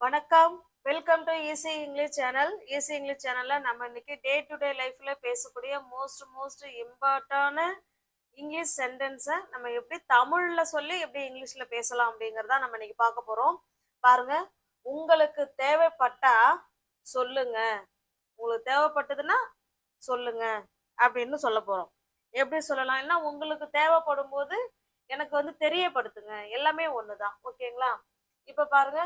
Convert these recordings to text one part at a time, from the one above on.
வணக்கம். Welcome to easy English channel. Easy English சேனல்ல நம்ம இன்னைக்கு டே டு டே லைஃப்ல பேசக்கூடிய மோஸ்ட் இம்பார்ட்டான இங்கிலீஷ் சென்டென்ஸை நம்ம எப்படி தமிழ்ல சொல்லி எப்படி இங்கிலீஷ்ல பேசலாம் அப்படிங்கறத நம்ம இன்னைக்கு பார்க்க போறோம். பாருங்க, உங்களுக்கு தேவைப்பட்டா சொல்லுங்க, உங்களுக்கு தேவைப்பட்டதுன்னா சொல்லுங்க அப்படின்னு சொல்ல போறோம். எப்படி சொல்லலாம்? இல்லைன்னா உங்களுக்கு தேவைப்படும் போது எனக்கு தெரியப்படுத்துங்க. எல்லாமே ஒண்ணுதான். ஓகேங்களா? இப்ப பாருங்க,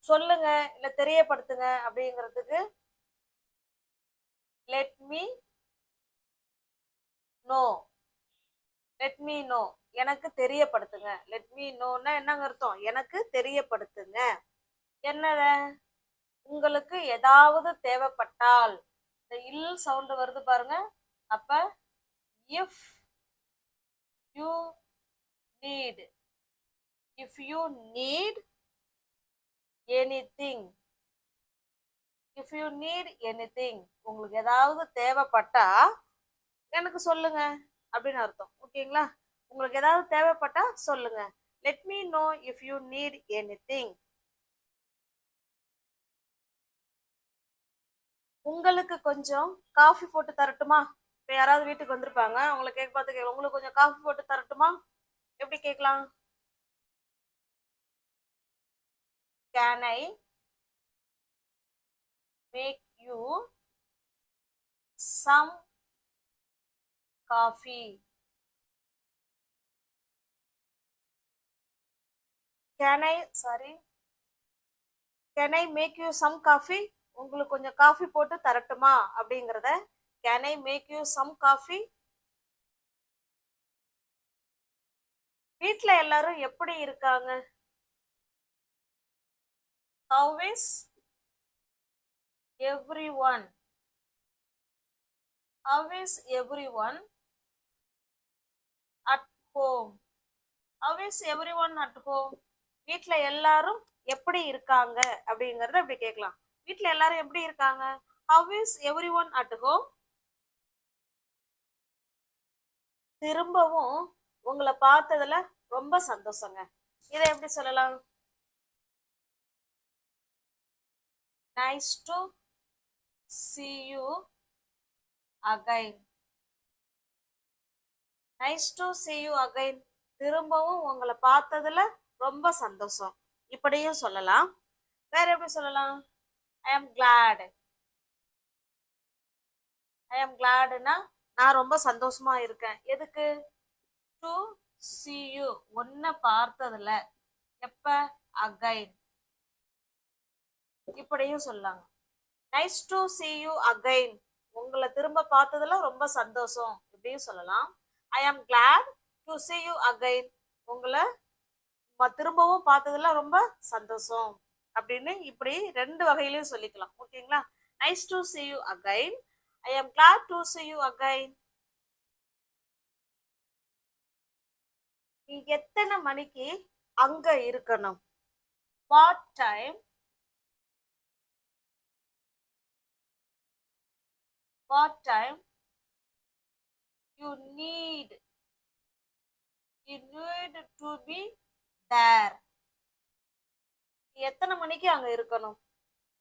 சொல்லுங்க இல்ல தெரியப்படுத்துங்க அப்படிங்கிறதுக்கு let me know. Let me know, எனக்கு தெரியப்படுத்துங்க. லெட் மீ நோன்னா என்னங்க அர்த்தம்? எனக்கு தெரியப்படுத்துங்க. என்னத? உங்களுக்கு ஏதாவது தேவைப்பட்டால், இந்த இல் சவுண்ட் வருது பாருங்க. அப்ப if you need, if you need anything, if you need anything, உங்களுக்கு ஏதாவது தேவைப்பட்டா எனக்கு சொல்லுங்க அப்படின்னு அர்த்தம். ஓகேங்களா? உங்களுக்கு ஏதாவது தேவைப்பட்டா சொல்லுங்க. Let me know if you need anything. உங்களுக்கு கொஞ்சம் காஃபி போட்டு தரட்டுமா? இப்ப யாராவது வீட்டுக்கு வந்திருப்பாங்க, அவங்களை கேட்க பார்த்து உங்களுக்கு கொஞ்சம் காஃபி போட்டு தரட்டுமா? எப்படி கேட்கலாம்? Can I make you some coffee? Can I can I make you some coffee? உங்களுக்கு கொஞ்சம் காஃபி போட்டு தரட்டுமா அப்படிங்கிறத can I make you some coffee. வீட்ல எல்லாரும் எப்படி இருக்காங்க? How is everyone? How is everyone at home? How is everyone at home? வீட்ல எல்லாரும் எப்படி இருக்காங்க அப்படிங்கறத அப்படி கேட்கலாம். வீட்ல எல்லாரும் எப்படி இருக்காங்க? How is everyone at home? திரும்பவும் உங்களை பார்த்ததுல ரொம்ப சந்தோஷங்க. இதை எப்படி சொல்லலாம்? Nice to see you again. Nice to see you again. திரும்பவும் உங்களை பார்த்ததுல ரொம்ப சந்தோஷம். இப்படியும் சொல்லலாம். வேற எப்படி சொல்லலாம்? I am glad. I am gladனா நான் ரொம்ப சந்தோஷமா இருக்கேன். எதுக்கு? To see you, உன்னை பார்த்ததுல. எப்ப? Again. இப்படியும் சொல்லலாம். Nice to see you again, உங்களை திரும்ப பார்த்ததுல ரொம்ப சந்தோஷம். இப்படியும் சொல்லலாம். I am glad to see you again, உங்களை திரும்பவும் பார்த்ததுல ரொம்ப சந்தோஷம் அப்படின்னு இப்படி ரெண்டு வகையிலையும் சொல்லிக்கலாம். ஓகேங்களா? Nice to see you again, I am glad to see you again. நீ எத்தனை மணிக்கு அங்க இருக்கணும்? What time? What time you need to be there? எத்தனை மணிக்கு அங்க இருக்கணும்?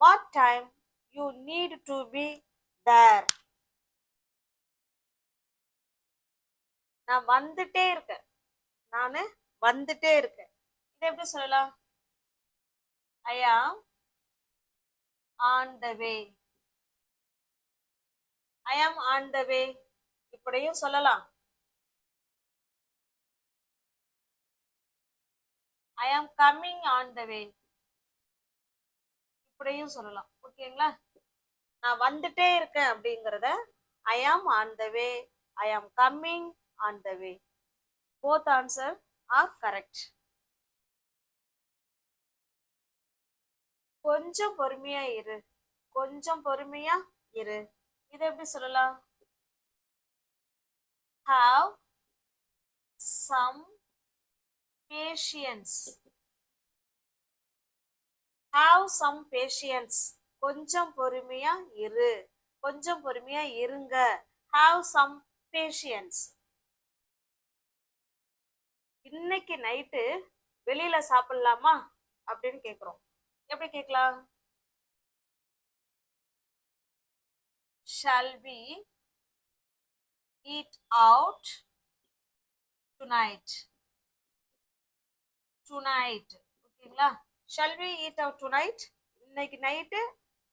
What time you need to be there? நான் வந்துட்டே இருக்கேன். நானு வந்துட்டே இருக்கேன். இதை எப்படி சொல்லலாம்? I am on the way. I am on the way. இப்படியும் சொல்லலாம். I am coming on the way. இப்படியும் சொல்லலாம். ஓகேங்களா? நான் வந்துட்டே இருக்கேன் அப்படிங்கறத I am on the way, I am coming on the way. Both answer are correct. கொஞ்சம் பொறுமையா இரு. கொஞ்சம் பொறுமையா இரு. இதை எப்படி சொல்லலாம்? Have some patience. Have some patience. கொஞ்சம் பொறுமையா இரு. கொஞ்சம் பொறுமையா இருங்க. Have some patience. இன்னைக்கு நைட்டு வெளியில சாப்பிடலாமா அப்படின்னு கேக்குறோம். எப்படி கேட்கலாம்? Shall we eat out tonight? Tonight. ஓகேங்களா? Shall we eat out tonight? இன்னைக்கு நைட்டு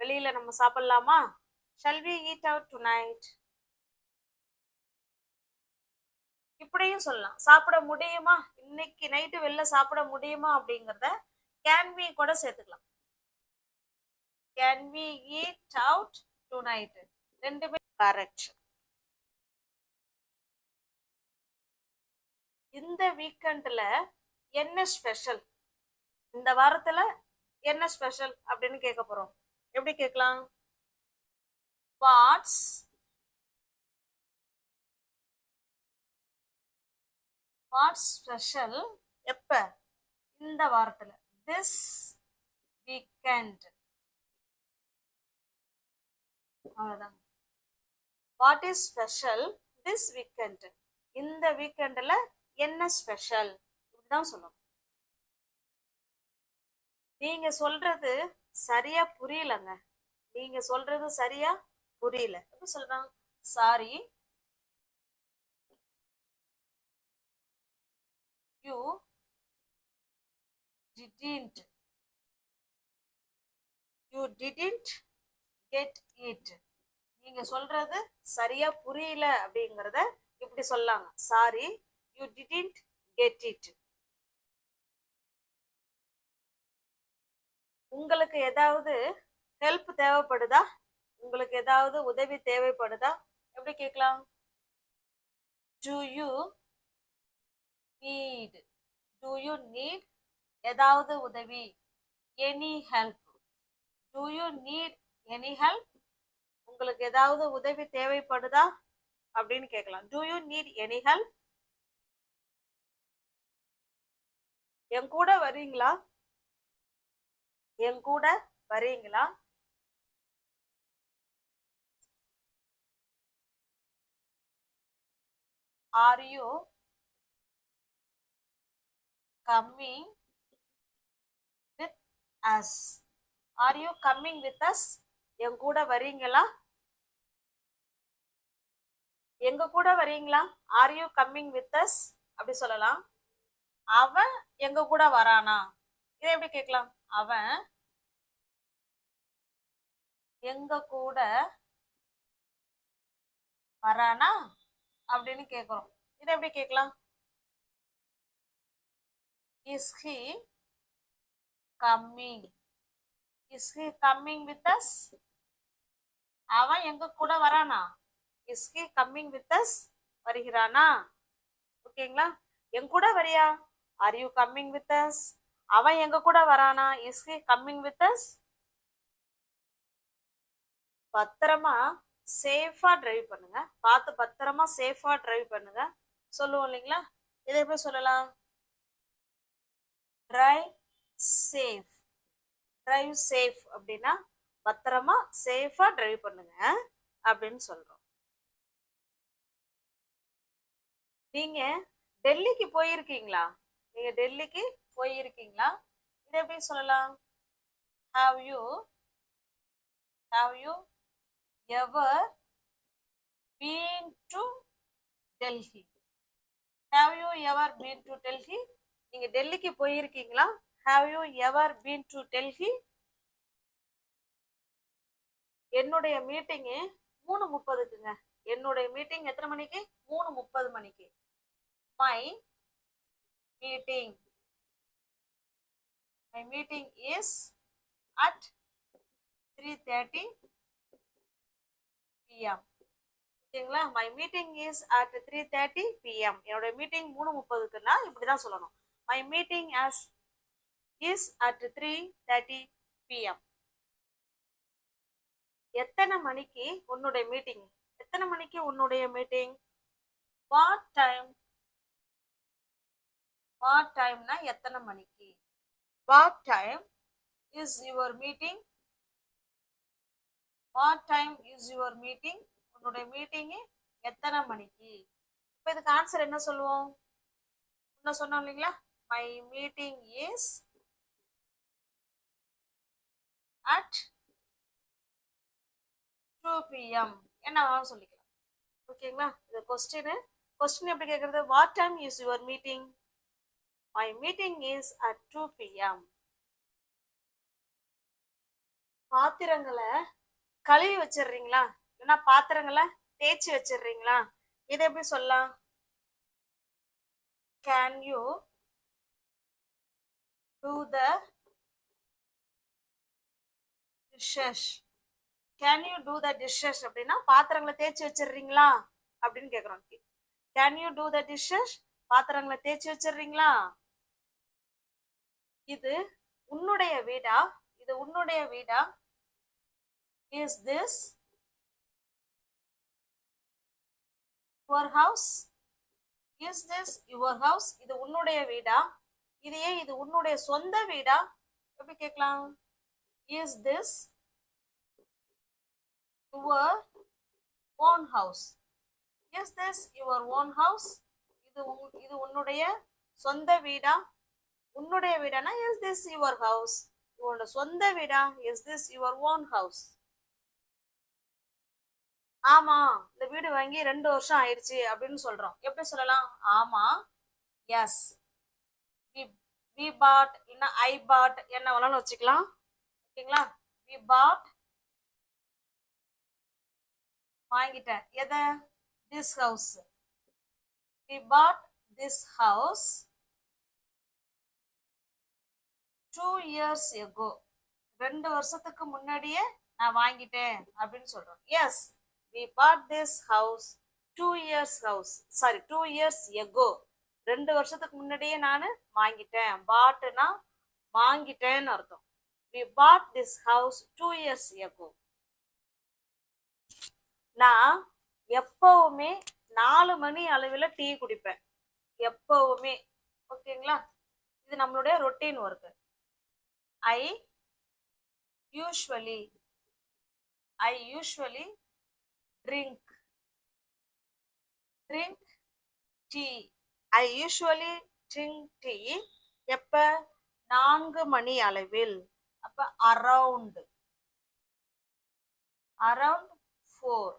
வெளியில நம்ம சாப்பிடலாமா? Shall we eat out tonight? இப்படியும் சொல்லலாம். சாப்பிட முடியுமா? இன்னைக்கு நைட்டு வெளில சாப்பிட முடியுமா அப்படிங்கறத can we கூட சேர்த்துக்கலாம். Can we eat out tonight? ரெண்டுமே கரெக்ட். இந்த வீக்கெண்ட்ல என்ன ஸ்பெஷல்? இந்த வாரத்துல என்ன ஸ்பெஷல் அப்படின்னு கேட்க போறோம். எப்படி கேட்கலாம்? வாட்ஸ் ஸ்பெஷல் எப்ப? இந்த வாரத்துல. This weekend. அவ்வளவுதான். What is special this weekend? இந்த வீக்கெண்ட்ல என்ன ஸ்பெஷல்? இப்படிதான் சொல்லணும். நீங்க சொல்றது சரியா புரியலங்க. நீங்க சொல்றது சரியா புரியல. எப்படி சொல்றாங்க? Sorry, you didn't get it. நீங்க சொல்றது சரியா புரியல அப்படிங்கறத இப்படி சொல்லாங்க. Sorry, you didn't get it. உங்களுக்கு ஏதாவது ஹெல்ப் தேவைப்படுதா? உங்களுக்கு ஏதாவது உதவி தேவைப்படுதா? எப்படி கேட்கலாம்? டு யூ நீட் ஏதாவது உதவி? Any help. Do you need any help? உங்களுக்கு ஏதாவது உதவி தேவைப்படுதா அப்படின்னு கேட்கலாம். Do you need any help? என் கூட வரீங்களா? என் கூட வரீங்களா? Are you coming with us? Are you coming with us? என் கூட வரீங்களா? எங்க கூட வரீங்களா? Are you coming with us அப்படி சொல்லலாம். அவன் எங்க கூட வரானா? இதை எப்படி கேட்கலாம்? அவன் எங்க கூட வரானா அப்படின்னு கேட்கிறோம். இதை எப்படி கேட்கலாம்? Is he coming? Is he coming with us? அவன் எங்க கூட வரானா? Is he coming with us? வருகிறானா? ஓகேங்களா? என் கூட வரியா? Are you coming with us? அவன் எங்க கூட வரானா? Is he coming with us? பத்திரமா சேஃபா டிரைவ் பண்ணுங்க. பார்த்து பத்திரமா சேஃபா டிரைவ் பண்ணுங்க சொல்லுவோம் இல்லைங்களா? இதை எப்படி சொல்லலாம்? Drive safe. டிரைவ் சேஃப் அப்படின்னா பத்திரமா சேஃபா டிரைவ் பண்ணுங்க அப்படின்னு சொல்றோம். நீங்க டெல்லிக்கு போயிருக்கீங்களா? நீங்க டெல்லிக்கு போயிருக்கீங்களா? இதை எப்படி சொல்லலாம்? Have you ever been to Delhi? Have you ever been to Delhi? நீங்க டெல்லிக்கு போயிருக்கீங்களா? Have you ever been to Delhi? என்னுடைய மீட்டிங் 3:30க்குங்க. என்னுடைய மீட்டிங் எத்தனை மணிக்கு? 3:30 மணிக்கு. My meeting is at 3:30 p.m. ஓகேங்களா? My meeting is at 3:30 p.m. என்னோட மீட்டிங் 3:30க்குன்னா இப்படிதான் சொல்லணும். My meeting is at 3:30 p.m. எத்தனை மணிக்கு உன்னுடைய மீட்டிங்? எத்தனை மணிக்கு உன்னுடைய மீட்டிங்? வாட் டைம்னா எத்தனை மணிக்கு? What time is your meeting? What time is your meeting? உன்னுடைய மீட்டிங் எத்தனை மணிக்கு? இப்போ இதுக்கு ஆன்சர் என்ன சொல்லுவோம்? என்ன சொன்னோம் இல்லைங்களா? My meeting is at 2 p.m. என்ன வேணாலும் சொல்லிக்கலாம். ஓகேங்களா? இது கொஸ்டின் எப்படி கேட்கறது? What time is your meeting? My meeting is at 2 p.m. பாத்திரங்களை கழுவி வச்சிடுறீங்களா? இல்லைன்னா பாத்திரங்களை தேய்ச்சி வச்சிடுறீங்களா? இதை எப்படி சொல்லலாம்? Can you do the dishes? Can you do the dishes அப்படின்னா பாத்திரங்களை தேய்ச்சி வச்சிடுறீங்களா அப்படின்னு கேட்குறோம். Can you do the dishes? பாத்திரங்களை தேய்ச்சி வச்சிடுறீங்களா? இது உன்னுடைய வீடா? இது உன்னுடைய வீடா? Is this your house? Is this your house? இது உன்னுடைய வீடா? இது உன்னுடைய சொந்த வீடா? எப்படி கேட்கலாம்? Is this your own house? Is this your own house? இது உன்னுடைய சொந்த வீடா? உன்னுடைய வீடானா இஸ் திஸ் யுவர் ஹவுஸ்? உன்னோட சொந்த வீடா? Is this your own house? ஆமா, இந்த வீடு வாங்கி 2 வருஷம் ஆயிடுச்சு அப்படின்னு சொல்றோம். எப்படி சொல்லலாம்? ஆமா, எஸ், வி பாட், இல்லைன்னா ஐ பாட், என்ன வேணாலும் வச்சுக்கலாம். ஓகேங்களா? வி பாட், வாங்கிட்டேன். எதை? This house. We bought this house 2 years ago. 2 வருஷத்துக்கு முன்னாடியே நான் வாங்கிட்டேன் அப்படின்னு சொல்றோம். Yes, we bought this house 2 years ago. 2 வருஷத்துக்கு முன்னாடியே நான் வாங்கிட்டேன். பாட்னா வாங்கிட்டேன்னு அர்த்தம். we bought this house 2 years ago. நான் எப்பவுமே 4 மணி அளவில் டீ குடிப்பேன். எப்பவுமே. ஓகேங்களா? இது நம்மளுடைய routine work. I usually drink tea. I usually drink tea. எப்ப? 4 மணி அளவில். அப்ப around 4.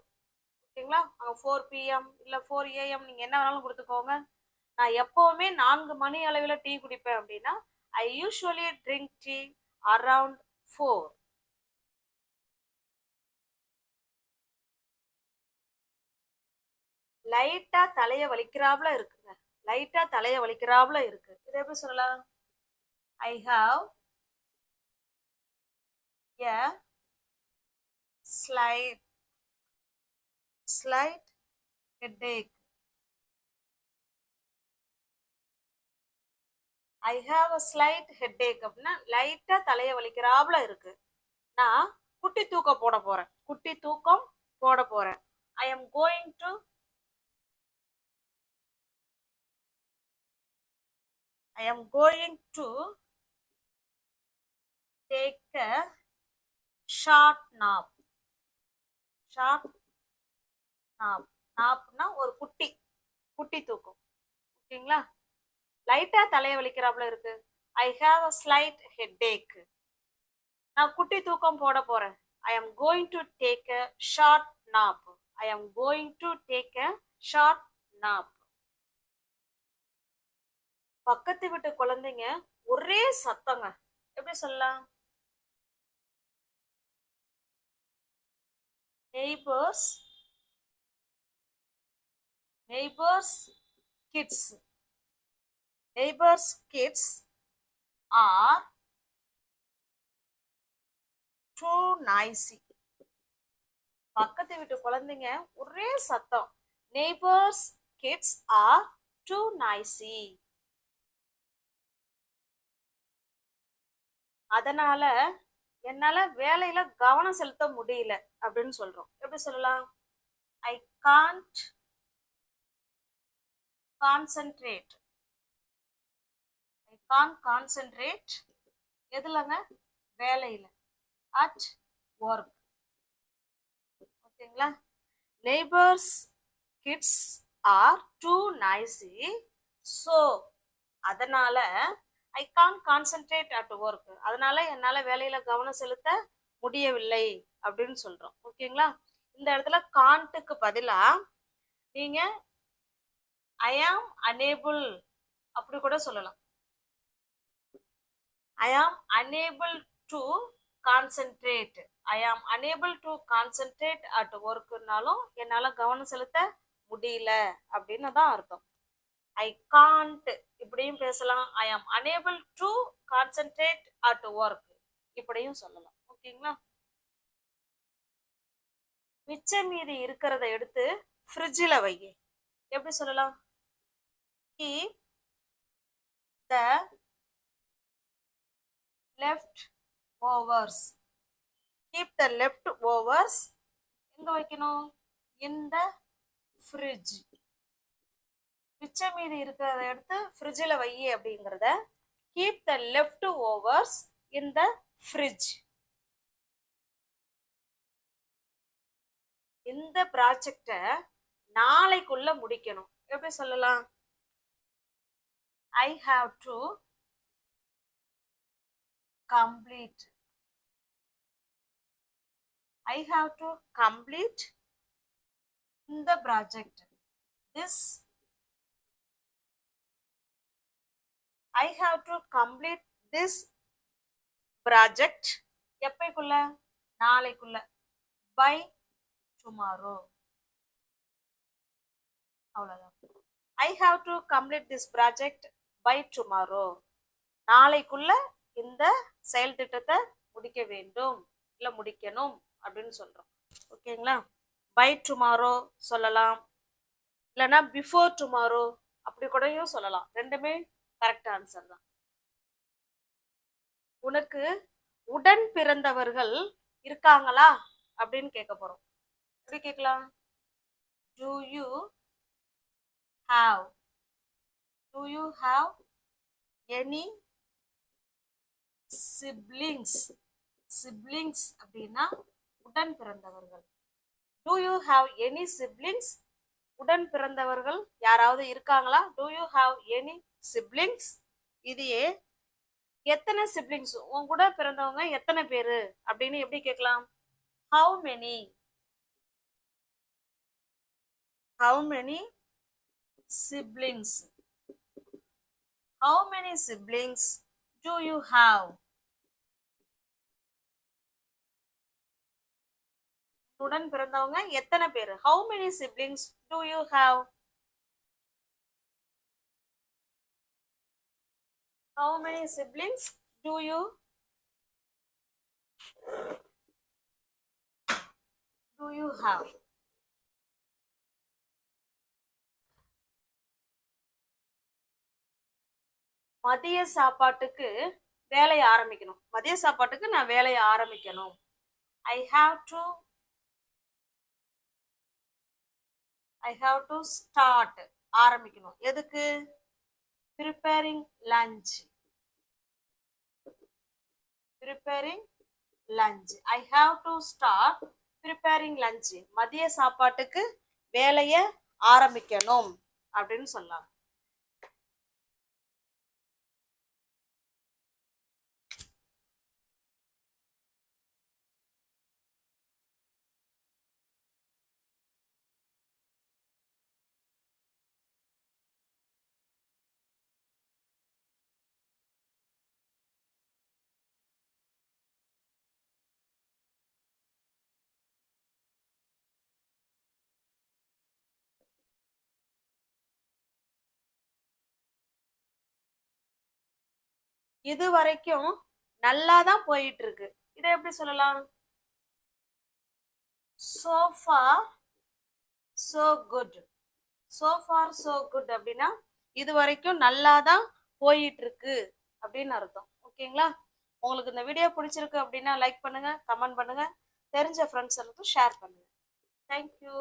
ஓகேங்களா? 4 p.m. இல்ல 4 a.m. நீங்க என்ன வேணாலும் கொடுத்துக்கோங்க. நான் எப்பவுமே 4 மணி அளவில் டீ குடிப்பேன் அப்படின்னா I usually drink tea around 4. லைட்டா தலைய வலிக்கிறாப்ல இருக்குங்க. லைட்டா தலைய வலிக்கிறாப்ல இருக்கு. இதை எப்படி சொல்லலாம்? I have a slight headache. I have a slight headache அப்படின்னா லைட்டா தலைய வலிக்கிறாப்ல இருக்கு. நான் குட்டி தூக்கம் போட போறேன். I am going to take a short nap. நாப்னா ஒரு குட்டி தூக்கம். ஓகேங்களா? லைட்டா தலைய வலிக்கிறாப்ல இருக்கு. I have a slight headache. நான் குட்டி தூக்கம் போட போறேன். I am going to take a short nap. பக்கத்து வீட்டு குழந்தைங்க ஒரே சத்தங்க. எப்படி சொல்லலாம்? neighbors kids are too noisy. பக்கத்து வீட்டு குழந்தைங்க ஒரே சத்தம். neighbors kids are too noisy. அதனால என்னால வேலையில கவனம் செலுத்த முடியல அப்படின்னு சொல்றோம். எப்படி சொல்லலாம்? I can't concentrate. எதுலங்க? வேலையில. at work. ஓகேங்களா? neighbors kids are too noisy. so அதனால I can't concentrate at work. அதனால என்னால வேலையில கவனம் செலுத்த முடியவில்லை அப்படின்னு சொல்றோம். ஓகேங்களா? இந்த இடத்துல காண்ட்டுக்கு பதிலா நீங்க ஐ ஆம் அனேபிள் அப்படி கூட சொல்லலாம். ஐ am unable to concentrate. I am unable to concentrate at ஒர்க்னாலும் என்னால கவனம் செலுத்த முடியல அப்படின்னு தான் அர்த்தம். ஐ காண்ட் இப்படியும் பேசலாம். I am unable to concentrate at work இப்படியும் சொல்லலாம். ஓகேங்களா? மிச்சம் மீதி இருக்கிறத எடுத்து ஃப்ரிட்ஜில் வை. எப்படி சொல்லலாம்? Keep the leftovers. Keep the leftovers எங்க வைக்கணும்? In the fridge. மிச்சம் மீதி இருக்கிறத எடுத்து ஃப்ரிட்ஜில் வை அப்படிங்கிறத keep the leftovers in the fridge. இந்த ப்ராஜெக்டை நாளைக்குள்ள முடிக்கணும். எப்படி சொல்லலாம்? I have to complete. I have to complete இந்த project. This I have to complete this project எப்பைக்குள்ள? நாளைக்குள்ள. By tomorrow. அவ்வளவுதான். I have to complete this project by tomorrow. நாளைக்குள்ள இந்த செயல் திட்டத்தை முடிக்க வேண்டும் இல்ல முடிக்கணும் அப்படின்னு சொல்றோம். ஓகேங்களா? பை டுமாரோ சொல்லலாம், இல்லைன்னா பிஃபோர் டுமாரோ அப்படி கூடயும் சொல்லலாம். ரெண்டுமே கரெக்ட் ஆன்சர் தான். உனக்கு உடன் பிறந்தவர்கள் இருக்காங்களா அப்படின்னு கேட்க போறோம். எப்படி கேட்கலாம்? Do you have any siblings? Siblings அப்படின்னா உடன் பிறந்தவர்கள். Do you have any siblings? உடன் பிறந்தவர்கள் யாராவது இருக்காங்களா? Do you have any siblings? இதையே எத்தனை சிப்ளிங்ஸ், உன் கூட பிறந்தவங்க எத்தனை பேரு அப்படின்னு எப்படி கேட்கலாம்? How many? How many siblings? How many siblings do you have? உடன் பிறந்தவங்க எத்தனை பேரு? How many siblings do you have? How many siblings do you have? மதிய சாப்பாட்டுக்கு வேலையை ஆரம்பிக்கணும். மதிய சாப்பாட்டுக்கு நான் வேலையை ஆரம்பிக்கணும். I have to start. ஆரம்பிக்கணும். எதுக்கு? preparing lunch. I have to start preparing lunch. மதிய சாப்பாட்டுக்கு வேலையை ஆரம்பிக்கணும் அப்படின்னு சொல்லலாம். இது வரைக்கும் நல்லா தான் போயிட்டு இருக்கு. இதை எப்படி சொல்லலாம்? so far so good. so far so good அப்படின்னா இது வரைக்கும் நல்லா தான் போயிட்டு இருக்கு அப்படின்னு அர்த்தம். ஓகேங்களா? உங்களுக்கு இந்த வீடியோ பிடிச்சிருக்கு அப்படின்னா லைக் பண்ணுங்க, கமெண்ட் பண்ணுங்க, தெரிஞ்ச ஃப்ரெண்ட்ஸ் எல்லாருக்கும் ஷேர் பண்ணுங்க. தேங்க்யூ.